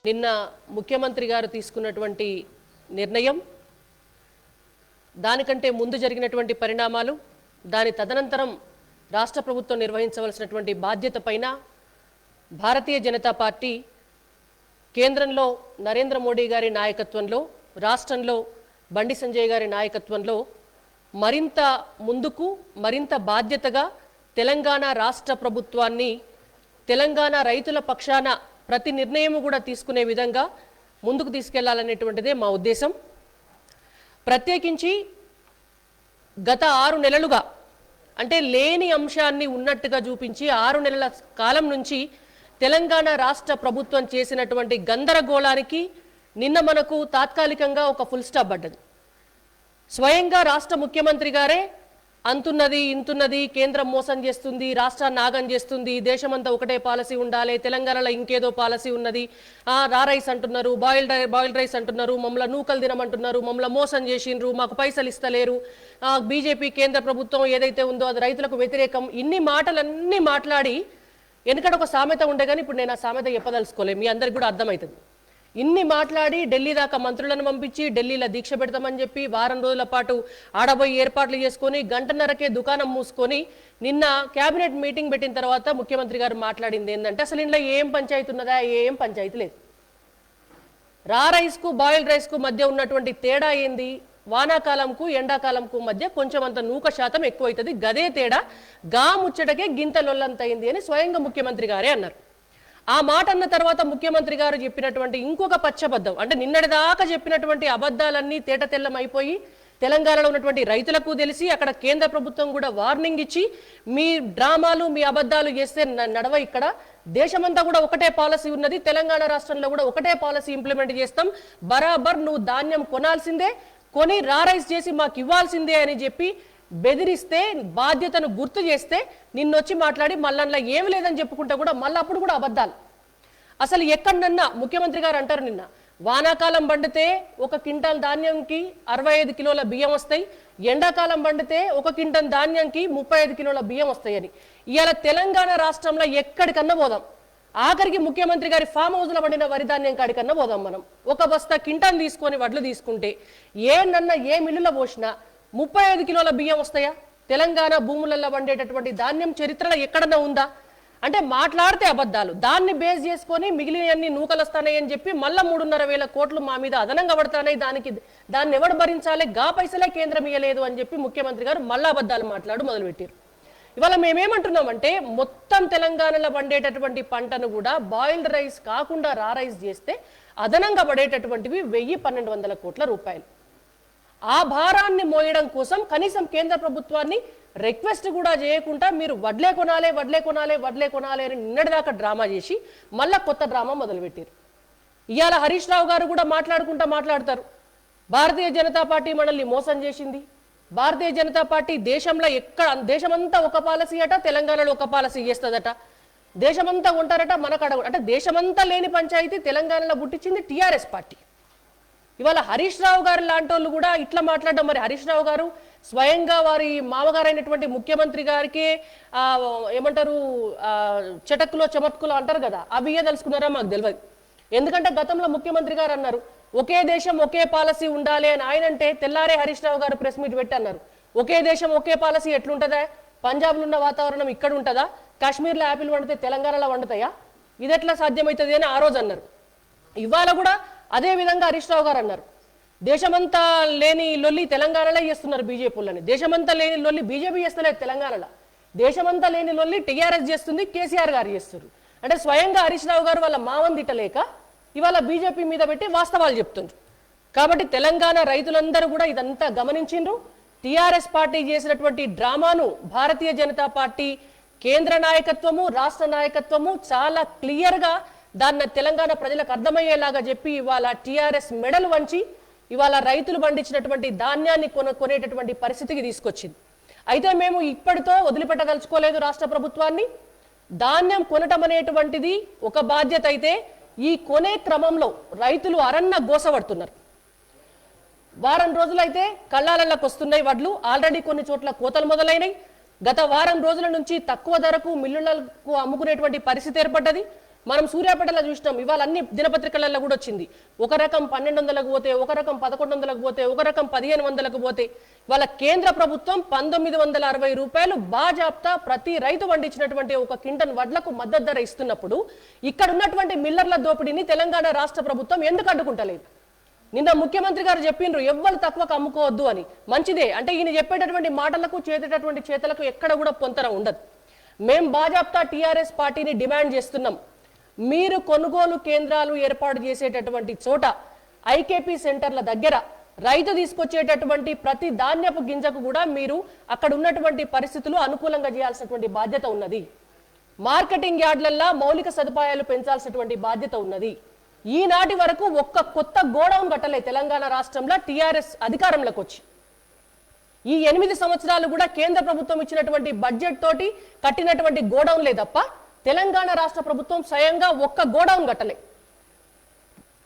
నిన్న ముఖ్యమంత్రి గారు తీసుకున్నటువంటి నిర్ణయం, దానికంటే ముందు జరిగినటువంటి పరిణామాలు, దాని తదనంతరం రాష్ట్ర ప్రభుత్వం నిర్వహించవలసినటువంటి బాధ్యత పైన భారతీయ జనతా పార్టీ కేంద్రంలో నరేంద్ర మోడీ గారి నాయకత్వంలో, రాష్ట్రంలో బండి సంజయ్ గారి నాయకత్వంలో మరింత ముందుకు, మరింత బాధ్యతగా తెలంగాణ రాష్ట్ర ప్రభుత్వాన్ని, తెలంగాణ రైతుల పక్షాన ప్రతి నిర్ణయము కూడా తీసుకునే విధంగా ముందుకు తీసుకెళ్లాలనేటువంటిదే మా ఉద్దేశం. ప్రత్యేకించి గత 6 నెలలుగా, అంటే లేని అంశాన్ని ఉన్నట్టుగా చూపించి 6 నెలల కాలం నుంచి తెలంగాణ రాష్ట్ర ప్రభుత్వం చేసినటువంటి గందరగోళానికి నిన్న మనకు తాత్కాలికంగా ఒక ఫుల్ స్టాప్ పడ్డది. స్వయంగా రాష్ట్ర ముఖ్యమంత్రి గారే అంతున్నది ఇంతున్నది, కేంద్రం మోసం చేస్తుంది, రాష్ట్రాన్ని ఆగం చేస్తుంది, దేశమంతా ఒకటే పాలసీ ఉండాలి, తెలంగాణలో ఇంకేదో పాలసీ ఉన్నది, రా రైస్ అంటున్నారు, బాయిల్డ్ రైస్ అంటున్నారు, మమ్మల్ని నూకలు తినమంటున్నారు, మమ్మల్ని మోసం చేసిండ్రు, మాకు పైసలు ఇస్తలేరు, బీజేపీ కేంద్ర ప్రభుత్వం ఏదైతే ఉందో అది రైతులకు వ్యతిరేకం, ఇన్ని మాటలన్నీ మాట్లాడి, ఎందుకంటే ఒక సామెత ఉండే కానీ ఇప్పుడు నేను ఆ సామెత చెప్పదలుచుకోలేదు, మీ అందరికి కూడా అర్థమవుతుంది. ఇన్ని మాట్లాడి ఢిల్లీ దాకా మంత్రులను పంపించి ఢిల్లీలో దీక్ష పెడతామని చెప్పి వారం రోజుల పాటు ఆడబోయి ఏర్పాట్లు చేసుకొని గంటన్నరకే దుకాణం మూసుకొని నిన్న కేబినెట్ మీటింగ్ పెట్టిన తర్వాత ముఖ్యమంత్రి గారు మాట్లాడింది ఏంటంటే, అసలు ఇంట్లో ఏం పంచాయతీ ఉన్నదా? ఏం పంచాయతీ లేదు. రా రైస్కు బాయిల్డ్ రైస్కు మధ్య ఉన్నటువంటి తేడా ఏంది? వానాకాలంకు ఎండాకాలంకు మధ్య కొంచెం అంత నూక శాతం ఎక్కువైతుంది, గదే తేడా, గా ముచ్చటకే గింత లొల్లంతయింది అని స్వయంగా ముఖ్యమంత్రి గారే అన్నారు. ఆ మాట అన్న తర్వాత ముఖ్యమంత్రి గారు చెప్పినటువంటి ఇంకొక పచ్చబద్ధం, అంటే నిన్నటిదాకా చెప్పినటువంటి అబద్ధాలన్నీ తేట తెల్లం అయిపోయి తెలంగాణలో ఉన్నటువంటి రైతులకు తెలిసి అక్కడ కేంద్ర ప్రభుత్వం కూడా వార్నింగ్ ఇచ్చి, మీ డ్రామాలు మీ అబద్ధాలు చేస్తే నడవ, ఇక్కడ దేశమంతా కూడా ఒకటే పాలసీ ఉన్నది, తెలంగాణ రాష్ట్రంలో కూడా ఒకటే పాలసీ ఇంప్లిమెంట్ చేస్తాం, బరాబర్ నువ్వు ధాన్యం కొనాల్సిందే, కొని రా రైస్ చేసి మాకు ఇవ్వాల్సిందే అని చెప్పి బెదిరిస్తే, బాధ్యతను గుర్తు చేస్తే నిన్నొచ్చి మాట్లాడి మళ్ళా ఏమి లేదని చెప్పుకుంటా కూడా మళ్ళీ అప్పుడు కూడా అబద్ధాలు. అసలు ఎక్కడన్నా ముఖ్యమంత్రి గారు అంటారు, నిన్న వానాకాలం పండితే 1 క్వింటాల్ ధాన్యంకి 65 కిలోల బియ్యం వస్తాయి, ఎండాకాలం పండితే 1 క్వింటల్ ధాన్యంకి 35 కిలోల బియ్యం వస్తాయని. ఇవాళ తెలంగాణ రాష్ట్రంలో ఎక్కడికన్నా పోదాం, ఆఖరికి ముఖ్యమంత్రి గారి ఫామ్ హౌస్లో పండిన వరి ధాన్యం కాడికన్నా పోదాం, మనం 1 బస్తా క్వింటాల్ తీసుకొని వడ్లు తీసుకుంటే ఏనన్నా ఏ మిల్లులో పోసినా 35 కిలోల బియ్యం వస్తాయా? తెలంగాణ భూములలో పండేటటువంటి ధాన్యం చరిత్రలో ఎక్కడన్నా ఉందా? అంటే మాట్లాడితే అబద్ధాలు, దాన్ని బేస్ చేసుకొని మిగిలినవన్నీ నూకలు వస్తాయని చెప్పి మళ్ళా 3,500 కోట్లు మా మీద అదనంగా పడతాయి, దాన్ని ఎవడు భరించాలి, గా పైసలే కేంద్రం ఇయ్యలేదు అని చెప్పి ముఖ్యమంత్రి గారు మళ్ళా అబద్ధాలు మొదలుపెట్టారు. ఇవాళ మేమేమంటున్నామంటే, మొత్తం తెలంగాణలో పండేటటువంటి పంటను కూడా బాయిల్డ్ రైస్ కాకుండా రా రైస్ చేస్తే అదనంగా పడేటటువంటివి 1,000-1,200 కోట్ల రూపాయలు. ఆ భారాన్ని మోయడం కోసం కనీసం కేంద్ర ప్రభుత్వాన్ని రిక్వెస్ట్ కూడా చేయకుండా మీరు వడ్లే కొనాలి అని నిన్నటిదాకా డ్రామా చేసి మళ్ళా కొత్త డ్రామా మొదలుపెట్టారు. ఇవాళ హరీష్ రావు గారు కూడా మాట్లాడతారు, భారతీయ జనతా పార్టీ మనల్ని మోసం చేసింది, భారతీయ జనతా పార్టీ దేశమంతా ఒక పాలసీ అట, తెలంగాణలో ఒక పాలసీ చేస్తుందట, దేశమంతా ఉంటారట, మనకడ అంటే దేశమంతా లేని పంచాయతీ తెలంగాణలో పుట్టించింది టీఆర్ఎస్ పార్టీ. ఇవాళ హరీష్ రావు గారు లాంటి వాళ్ళు కూడా ఇట్లా మాట్లాడడం, మరి హరీష్ రావు గారు స్వయంగా వారి మామగారైనటువంటి ముఖ్యమంత్రి గారికి ఏమంటారు, చటక్కులో చమత్కులో అంటారు కదా, అవి తెలుసుకున్నారా మాకు తెలియదు. ఎందుకంటే గతంలో ముఖ్యమంత్రి గారు అన్నారు ఒకే దేశం ఒకే పాలసీ ఉండాలి అని, ఆయన అంటే తెల్లారే హరీష్ రావు గారు ప్రెస్ మీట్ పెట్టి అన్నారు, ఒకే దేశం ఒకే పాలసీ ఎట్లుంటుందా? పంజాబ్లో ఉన్న వాతావరణం ఇక్కడ ఉంటుందా? కాశ్మీర్లో యాపిల్ వండితే తెలంగాణలో వండుతాయా? ఇది ఎట్లా సాధ్యమవుతుంది అని ఆ రోజు అన్నారు. ఇవాళ కూడా అదే విధంగా హరీష్ రావు గారు అన్నారు, దేశమంతా లేని లొల్లి తెలంగాణలో చేస్తున్నారు బీజేపీలని, దేశమంతా లేని లొల్లి బీజేపీ చేస్తలేదు తెలంగాణలో, దేశమంతా లేని లొల్లి టీఆర్ఎస్ చేస్తుంది, కేసీఆర్ గారు చేస్తున్నారు. అంటే స్వయంగా హరీష్ రావు గారు వాళ్ళ మావం తిట్టలేక ఇవాళ బీజేపీ మీద పెట్టి వాస్తవాలు చెప్తున్నారు. కాబట్టి తెలంగాణ రైతులందరూ కూడా ఇదంతా గమనించిండ్రు. టీఆర్ఎస్ పార్టీ చేసినటువంటి డ్రామాను భారతీయ జనతా పార్టీ కేంద్ర నాయకత్వము, రాష్ట్ర నాయకత్వము చాలా క్లియర్గా దాన్ని తెలంగాణ ప్రజలకు అర్థమయ్యేలాగా చెప్పి ఇవాళ టీఆర్ఎస్ మెడలు వంచి ఇవాళ రైతులు పండించినటువంటి ధాన్యాన్ని కొనేటటువంటి పరిస్థితికి తీసుకొచ్చింది. అయితే మేము ఇప్పటితో వదిలిపెట్టదలుచుకోలేదు రాష్ట్ర ప్రభుత్వాన్ని. ధాన్యం కొనటం అనేటువంటిది ఒక బాధ్యత అయితే, ఈ కొనే క్రమంలో రైతులు అరన్న గోసపడుతున్నారు. వారం రోజులైతే కళ్ళాలలోకి వస్తున్నాయి వడ్లు, ఆల్రెడీ కొన్ని చోట్ల కోతలు మొదలైనవి. గత వారం రోజుల నుంచి తక్కువ ధరకు మిల్లులకు అమ్ముకునేటువంటి పరిస్థితి ఏర్పడ్డది. మనం సూర్యాపేటలో చూసినాం, ఇవాళ అన్ని దినపత్రికలలో కూడా వచ్చింది. ఒక రకం 1200కు పోతే, ఒక రకం 1100కు పోతే, ఒక రకం 1500కు పోతే, వాళ్ళ కేంద్ర ప్రభుత్వం 1960 రూపాయలు బాజాప్తా ప్రతి రైతు పండించినటువంటి ఒక క్వింటన్ వడ్లకు మద్దతు ధర ఇస్తున్నప్పుడు ఇక్కడ ఉన్నటువంటి మిల్లర్ల దోపిడీని తెలంగాణ రాష్ట్ర ప్రభుత్వం ఎందుకు అడ్డుకుంటలేదు? నిన్న ముఖ్యమంత్రి గారు చెప్పిండ్రు ఎవ్వరు తక్కువకు అమ్ముకోవద్దు అని. మంచిదే, అంటే ఈయన చెప్పేటటువంటి మాటలకు చేసేటటువంటి చేతలకు ఎక్కడ కూడా పొంతన ఉండదు. మేం బాజాప్తా టీఆర్ఎస్ పార్టీని డిమాండ్ చేస్తున్నాం, మీరు కొనుగోలు కేంద్రాలు ఏర్పాటు చేసేటటువంటి చోట ఐకేపీ సెంటర్ల దగ్గర రైతు తీసుకొచ్చేటటువంటి ప్రతి ధాన్యపు గింజకు కూడా మీరు అక్కడ ఉన్నటువంటి పరిస్థితులు అనుకూలంగా చేయాల్సినటువంటి బాధ్యత ఉన్నది. మార్కెటింగ్ యార్డ్లల్లో మౌలిక సదుపాయాలు పెంచాల్సినటువంటి బాధ్యత ఉన్నది. ఈనాటి వరకు ఒక్క కొత్త గోడౌన్ కట్టలే తెలంగాణ రాష్ట్రంలో టీఆర్ఎస్ అధికారంలోకి వచ్చి. ఈ 8 సంవత్సరాలు కూడా కేంద్ర ప్రభుత్వం ఇచ్చినటువంటి బడ్జెట్ తోటి కట్టినటువంటి గోడౌన్లే తప్ప తెలంగాణ రాష్ట్ర ప్రభుత్వం స్వయంగా ఒక్క గోడౌన్ కట్టలే.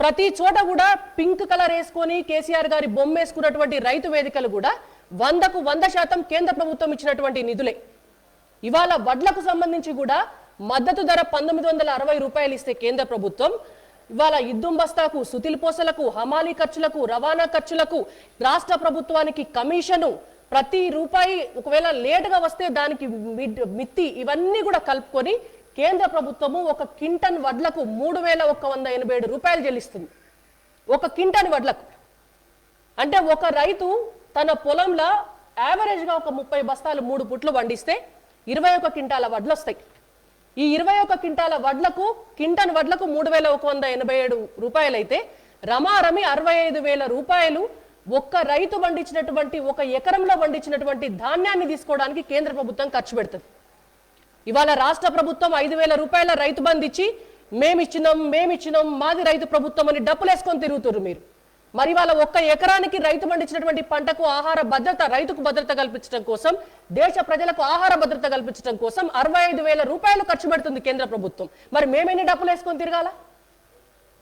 ప్రతి చోట కూడా పింక్ కలర్ వేసుకొని కేసీఆర్ గారి బొమ్మ వేసుకున్నటువంటి రైతు వేదికలు కూడా 100కు 100% కేంద్ర ప్రభుత్వం ఇచ్చినటువంటి నిధులే. ఇవాళ వడ్లకు సంబంధించి కూడా మద్దతు ధర 1960 రూపాయలు ఇస్తే కేంద్ర ప్రభుత్వం ఇవాళ ఇద్దుం బస్తాకు, సుతిల్ పోసలకు, హమాలీ ఖర్చులకు, రవాణా ఖర్చులకు రాష్ట్ర ప్రభుత్వానికి కమిషను, ప్రతి రూపాయి ఒకవేళ లేటుగా వస్తే దానికి మిత్తి, ఇవన్నీ కూడా కలుపుకొని కేంద్ర ప్రభుత్వము ఒక క్వింటన్ వడ్లకు 3187 రూపాయలు చెల్లిస్తుంది. ఒక క్వింటన్ వడ్లకు అంటే ఒక రైతు తన పొలంలో యావరేజ్గా ఒక 30 బస్తాలు 3 పుట్లు పండిస్తే 21 క్వింటాల వడ్లు వస్తాయి. ఈ 21 క్వింటాల వడ్లకు క్వింటన్ వడ్లకు 3187 రూపాయలు అయితే రమారమి 65,000 రూపాయలు ఒక్క రైతు పండించినటువంటి ఒక ఎకరంలో పండించినటువంటి ధాన్యాన్ని తీసుకోవడానికి కేంద్ర ప్రభుత్వం ఖర్చు పెడుతుంది. ఇవాళ రాష్ట్ర ప్రభుత్వం 5,000 రూపాయల రైతు బంధు ఇచ్చి మేమిచ్చినాం మాది రైతు ప్రభుత్వం అని డబ్బులు వేసుకొని తిరుగుతున్నారు మీరు. మరి వాళ్ళ ఒక్క ఎకరానికి రైతు పండించినటువంటి పంటకు ఆహార భద్రత, రైతుకు భద్రత కల్పించడం కోసం, దేశ ప్రజలకు ఆహార భద్రత కల్పించడం కోసం 65,000 రూపాయలు ఖర్చు పెడుతుంది కేంద్ర ప్రభుత్వం. మరి మేమేన్ని డబ్బులు వేసుకొని తిరగాల?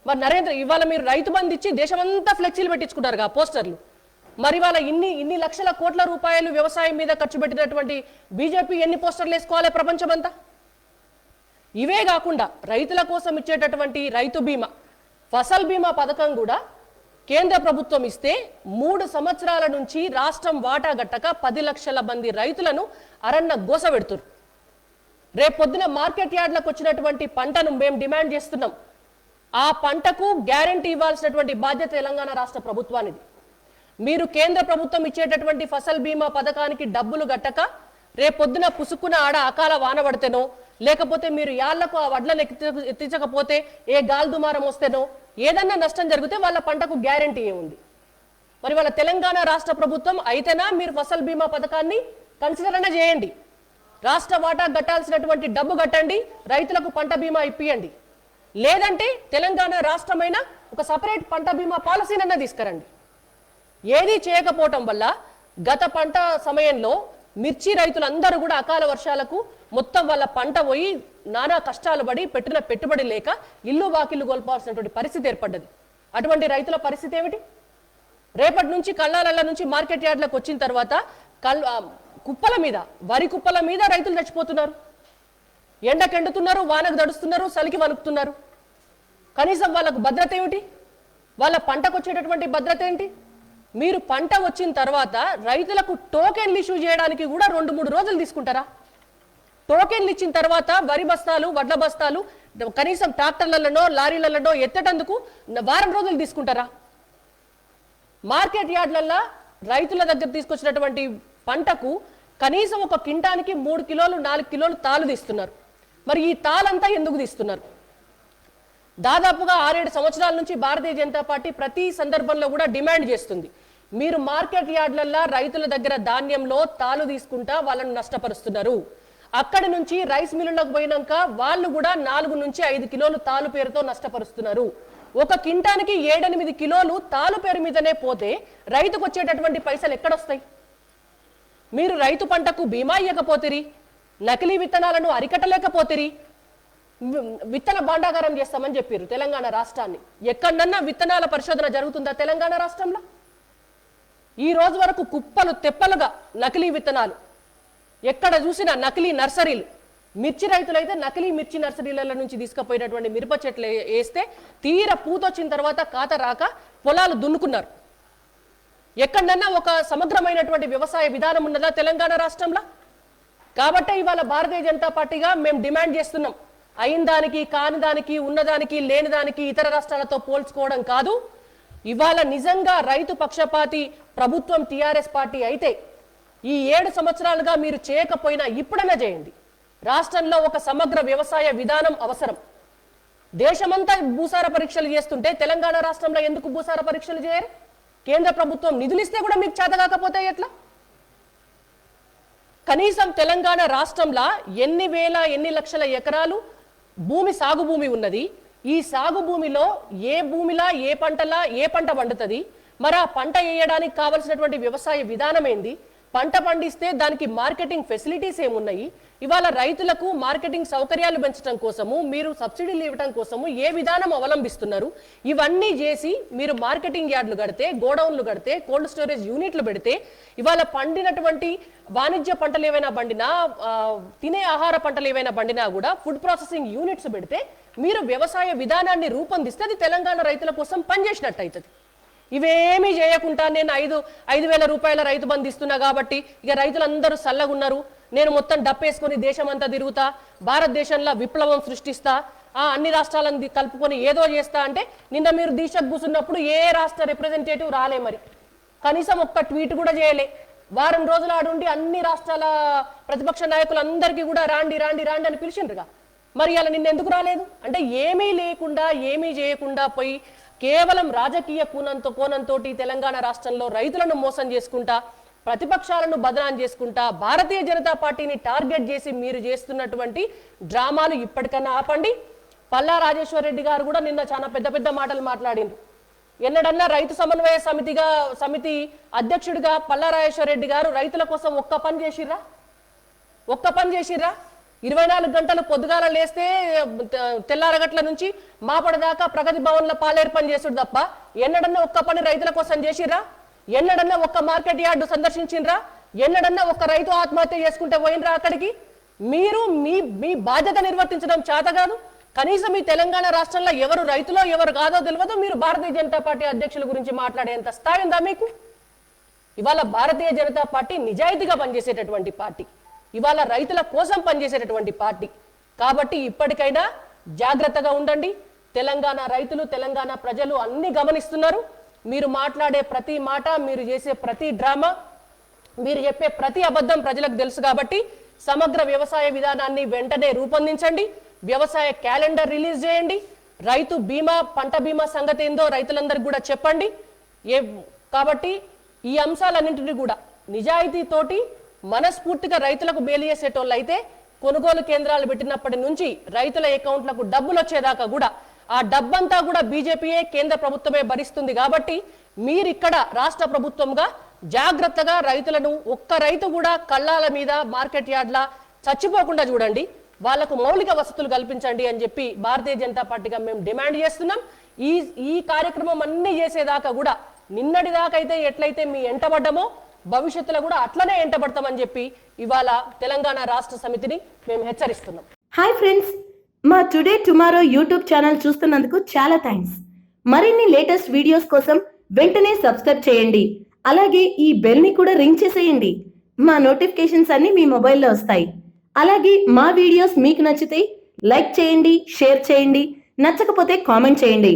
మరి ఇవాళ మీరు రైతు బంధు ఇచ్చి దేశమంతా ఫ్లెక్సీలు పెట్టించుకుంటారుగా పోస్టర్లు. మరి వాళ్ళ ఇన్ని లక్షల కోట్ల రూపాయలు వ్యవసాయం మీద ఖర్చు పెట్టినటువంటి బీజేపీ ఎన్ని పోస్టర్లు వేసుకోవాలి ప్రపంచమంతా? ఇవే కాకుండా రైతుల కోసం ఇచ్చేటటువంటి రైతు బీమా, ఫసల్ బీమా పథకం కూడా కేంద్ర ప్రభుత్వం ఇస్తే 3 సంవత్సరాల నుంచి రాష్ట్రం వాటా గట్టక 10 లక్షల మంది రైతులను అరన్న గోస పెడుతున్నారు. రేపొద్దున మార్కెట్ యార్డ్లకు వచ్చినటువంటి పంటను మేము డిమాండ్ చేస్తున్నాం, ఆ పంటకు గ్యారెంటీ ఇవ్వాల్సినటువంటి బాధ్యత తెలంగాణ రాష్ట్ర ప్రభుత్వానిది. మీరు కేంద్ర ప్రభుత్వం ఇచ్చేటటువంటి ఫసల్ బీమా పథకానికి డబ్బులు గట్టక రేపొద్దున పుసుకున ఆడ అకాల వాన పడితేనో, లేకపోతే మీరు యాళ్లకు ఆ వడ్లను ఎత్తించకపోతే ఏ గాల్దుమారం వస్తేనో ఏదన్నా నష్టం జరిగితే వాళ్ళ పంటకు గ్యారెంటీ ఏముంది? మరి వాళ్ళ తెలంగాణ రాష్ట్ర ప్రభుత్వం అయితేనా మీరు ఫసల్ బీమా పథకాన్ని కన్సిడర్ అన్న చేయండి, రాష్ట్ర వాటా కట్టాల్సినటువంటి డబ్బు కట్టండి, రైతులకు పంట బీమా ఇప్పియండి. లేదంటే తెలంగాణ రాష్ట్రమైన ఒక సపరేట్ పంట బీమా పాలసీనన్నా తీసుకురండి. ఏది చేయకపోవటం వల్ల గత పంట సమయంలో మిర్చి రైతులందరూ కూడా అకాల వర్షాలకు మొత్తం వాళ్ళ పంట పోయి నానా కష్టాలు పడి పెట్టిన పెట్టుబడి లేక ఇల్లు వాకిల్లు కోల్పోవాల్సినటువంటి పరిస్థితి ఏర్పడ్డది. అటువంటి రైతుల పరిస్థితి ఏమిటి? రేపటి నుంచి కళ్ళాలల్ల నుంచి మార్కెట్ యార్డ్లకు వచ్చిన తర్వాత కుప్పల మీద, వరి కుప్పల మీద రైతులు చచ్చిపోతున్నారు. ఎండకెండుతున్నారు, వానకు దడుస్తున్నారు, చలికి వణుకుతున్నారు. కనీసం వాళ్ళకు భద్రత ఏమిటి? వాళ్ళ పంటకు వచ్చేటటువంటి భద్రత ఏంటి? మీరు పంట వచ్చిన తర్వాత రైతులకు టోకెన్లు ఇష్యూ చేయడానికి కూడా 2-3 రోజులు తీసుకుంటారా? టోకెన్లు ఇచ్చిన తర్వాత వరి బస్తాలు, వడ్ల బస్తాలు కనీసం ట్రాక్టర్లలోనో లారీలలోనో ఎత్తేటందుకు వారం రోజులు తీసుకుంటారా? మార్కెట్ యార్డ్లల్లో రైతుల దగ్గర తీసుకొచ్చినటువంటి పంటకు కనీసం ఒక క్వింటానికి 3 కిలోలు 4 కిలోలు తాలు తీస్తున్నారు. మరి ఈ తాలంతా ఎందుకు తీస్తున్నారు? దాదాపుగా 6-7 సంవత్సరాల నుంచి భారతీయ జనతా పార్టీ ప్రతి సందర్భంలో కూడా డిమాండ్ చేస్తుంది, మీరు మార్కెట్ యార్డ్లల్లో రైతుల దగ్గర ధాన్యంలో తాలు తీసుకుంటా వాళ్ళను నష్టపరుస్తున్నారు. అక్కడి నుంచి రైస్ మిల్లులకు పోయినాక వాళ్ళు కూడా 4 నుంచి 5 కిలోలు తాలు పేరుతో నష్టపరుస్తున్నారు. ఒక క్వింటానికి 7-8 కిలోలు తాలు పేరు మీదనే పోతే రైతుకు వచ్చేటటువంటి పైసలు ఎక్కడొస్తాయి? మీరు రైతు పంటకు బీమా ఇవ్వకపోతిరి, నకిలీ విత్తనాలను అరికట్టలేకపోతిరి, విత్తన భాండాగారం చేస్తామని చెప్పారు తెలంగాణ రాష్ట్రాన్ని. ఎక్కడన్నా విత్తనాల పరిశోధన జరుగుతుందా తెలంగాణ రాష్ట్రంలో? ఈ రోజు వరకు కుప్పలు తెప్పలుగా నకిలీ విత్తనాలు, ఎక్కడ చూసినా నకిలీ నర్సరీలు, మిర్చి రైతులైతే నకిలీ మిర్చి నర్సరీల నుంచి తీసుకుపోయినటువంటి మిరప చెట్లు వేస్తే తీర పూతొచ్చిన తర్వాత కాత రాక పొలాలు దున్నుకున్నారు. ఎక్కడన్నా ఒక సమగ్రమైనటువంటి వ్యవసాయ విధానం ఉన్నదా తెలంగాణ రాష్ట్రంలో? కాబట్టి ఇవాళ భారతీయ జనతా పార్టీగా మేము డిమాండ్ చేస్తున్నాం, అయిన దానికి కాని దానికి ఉన్నదానికి లేని దానికి ఇతర రాష్ట్రాలతో పోల్చుకోవడం కాదు. ఇవాళ నిజంగా రైతు పక్షపాతి ప్రభుత్వం టీఆర్ఎస్ పార్టీ అయితే ఈ 7 సంవత్సరాలుగా మీరు చేయకపోయినా ఇప్పుడన్నా చేయండి. రాష్ట్రంలో ఒక సమగ్ర వ్యవసాయ విధానం అవసరం. దేశమంతా భూసార పరీక్షలు చేస్తుంటే తెలంగాణ రాష్ట్రంలో ఎందుకు భూసార పరీక్షలు చేయరు? కేంద్ర ప్రభుత్వం నిధులిస్తే కూడా మీకు చేతగాకపోతే ఎట్లా? కనీసం తెలంగాణ రాష్ట్రంలో ఎన్ని లక్షల ఎకరాలు భూమి సాగు భూమి ఉన్నది. ఈ సాగు భూమిలో ఏ భూమిలా ఏ పంట పండుతుంది, మరి ఆ పంట వేయడానికి కావలసినటువంటి వ్యవసాయ విధానం ఏంది, పంట పండిస్తే దానికి మార్కెటింగ్ ఫెసిలిటీస్ ఏమున్నాయి, ఇవాళ రైతులకు మార్కెటింగ్ సౌకర్యాలు పెంచడం కోసము మీరు సబ్సిడీలు ఇవ్వడం కోసము ఏ విధానం అవలంబిస్తున్నారు, ఇవన్నీ చేసి మీరు మార్కెటింగ్ యార్డులు కడితే, గోడౌన్లు కడితే, కోల్డ్ స్టోరేజ్ యూనిట్లు పెడితే, ఇవాళ పండినటువంటి వాణిజ్య పంటలు ఏవైనా పండినా, తినే ఆహార పంటలు ఏవైనా పండినా కూడా ఫుడ్ ప్రాసెసింగ్ యూనిట్స్ పెడితే మీరు వ్యవసాయ విధానాన్ని రూపొందిస్తే అది తెలంగాణ రైతుల కోసం పనిచేసినట్టు అవుతుంది. ఇవేమీ చేయకుండా నేను 5,000 రూపాయల రైతు బంధు ఇస్తున్నా కాబట్టి ఇక రైతులందరూ చల్లగున్నారు, నేను మొత్తం డప్పేసుకొని దేశమంతా తిరుగుతా, భారతదేశంలో విప్లవం సృష్టిస్తా, అన్ని రాష్ట్రాలను కలుపుకొని ఏదో చేస్తా అంటే నిన్న మీరు దీక్షకు కూర్చున్నప్పుడు ఏ రాష్ట్ర రిప్రజెంటేటివ్ రాలే, మరి కనీసం ఒక్క ట్వీట్ కూడా చేయలే. వారం రోజులు ఆడుండి అన్ని రాష్ట్రాల ప్రతిపక్ష నాయకులందరికీ కూడా రాండి రాండి రాండి అని పిలిచిండ్రుగా, మరి అలా నిన్న ఎందుకు రాలేదు? అంటే ఏమీ లేకుండా ఏమీ చేయకుండా పోయి కేవలం రాజకీయ కోణంతో తెలంగాణ రాష్ట్రంలో రైతులను మోసం చేసుకుంటా, ప్రతిపక్షాలను బదనాం చేసుకుంటా, భారతీయ జనతా పార్టీని టార్గెట్ చేసి మీరు చేస్తున్నటువంటి డ్రామాలు ఇప్పటికన్నా ఆపండి. పల్లా రాజేశ్వర్ రెడ్డి గారు కూడా నిన్న చాలా పెద్ద మాటలు మాట్లాడిండ్రు. ఎన్నడన్నా రైతు సమన్వయ సమితి అధ్యక్షుడిగా పల్లా రాజేశ్వర్ రెడ్డి గారు రైతుల కోసం ఒక్క పని చేసిర్రా? 24 గంటలు పొద్దుగాల లేస్తే తెల్లారగట్ల నుంచి మాపడదాకా ప్రగతి భవన్లో పాలేరు పని చేసుడు తప్ప ఎన్నడన్నా ఒక్క పని రైతుల కోసం చేసిర్రా? ఎన్నడన్నా ఒక్క మార్కెట్ యార్డు సందర్శించిండ్రా? ఎన్నడన్నా ఒక్క రైతు ఆత్మహత్య చేసుకుంటే పోయినరా అక్కడికి? మీరు మీ బాధ్యత నిర్వర్తించడం చేత కాదు. కనీసం ఈ తెలంగాణ రాష్ట్రంలో ఎవరు రైతులో ఎవరు కాదో తెలియదు, మీరు భారతీయ జనతా పార్టీ అధ్యక్షుల గురించి మాట్లాడేంత స్థాయి ఉందా మీకు? ఇవాళ భారతీయ జనతా పార్టీ నిజాయితీగా పనిచేసేటటువంటి పార్టీ, ఇవాళ రైతుల కోసం పనిచేసేటటువంటి పార్టీ. కాబట్టి ఇప్పటికైనా జాగ్రత్తగా ఉండండి. తెలంగాణ రైతులు, తెలంగాణ ప్రజలు అన్ని గమనిస్తున్నారు. మీరు మాట్లాడే ప్రతి మాట, మీరు చేసే ప్రతి డ్రామా, మీరు చెప్పే ప్రతి అబద్ధం ప్రజలకు తెలుసు. కాబట్టి సమగ్ర వ్యవసాయ విధానాన్ని వెంటనే రూపొందించండి, వ్యవసాయ క్యాలెండర్ రిలీజ్ చేయండి, రైతు బీమా, పంట బీమా సంగతి ఏందో రైతులందరికీ కూడా చెప్పండి. కాబట్టి ఈ అంశాలన్నింటినీ కూడా నిజాయితీతోటి మనస్ఫూర్తిగా రైతులకు మేలు చేసేటోళ్ళు అయితే కొనుగోలు కేంద్రాలు పెట్టినప్పటి నుంచి రైతుల అకౌంట్లకు డబ్బులు వచ్చేదాకా కూడా ఆ డబ్బంతా కూడా బీజేపీయే, కేంద్ర ప్రభుత్వమే భరిస్తుంది. కాబట్టి మీరు ఇక్కడ రాష్ట్ర ప్రభుత్వంగా జాగ్రత్తగా రైతులను, ఒక్క రైతు కూడా కళ్ళాల మీద మార్కెట్ యార్డ్లా చచ్చిపోకుండా చూడండి, వాళ్లకు మౌలిక వసతులు కల్పించండి అని చెప్పి భారతీయ జనతా పార్టీగా మేము డిమాండ్ చేస్తున్నాం. ఈ కార్యక్రమం అన్ని చేసేదాకా కూడా నిన్నటిదాకా అయితే ఎట్లయితే మీ ఎంటబడ్డమో భవిష్యత్తులో కూడా అట్లనే ఎంటబడతామని చెప్పి ఇవాళ తెలంగాణ రాష్ట్ర సమితిని మేము హెచ్చరిస్తున్నాం. హాయ్ ఫ్రెండ్స్, మా టుడే టుమారో యూట్యూబ్ ఛానల్ చూస్తున్నందుకు చాలా థ్యాంక్స్. మరిన్ని లేటెస్ట్ వీడియోస్ కోసం వెంటనే సబ్స్క్రైబ్ చేయండి. అలాగే ఈ బెల్ ని కూడా రింగ్ చేసేయండి. మా నోటిఫికేషన్స్ అన్ని మీ మొబైల్లో వస్తాయి. అలాగే మా వీడియోస్ మీకు నచ్చితే లైక్ చేయండి, షేర్ చేయండి, నచ్చకపోతే కామెంట్ చేయండి.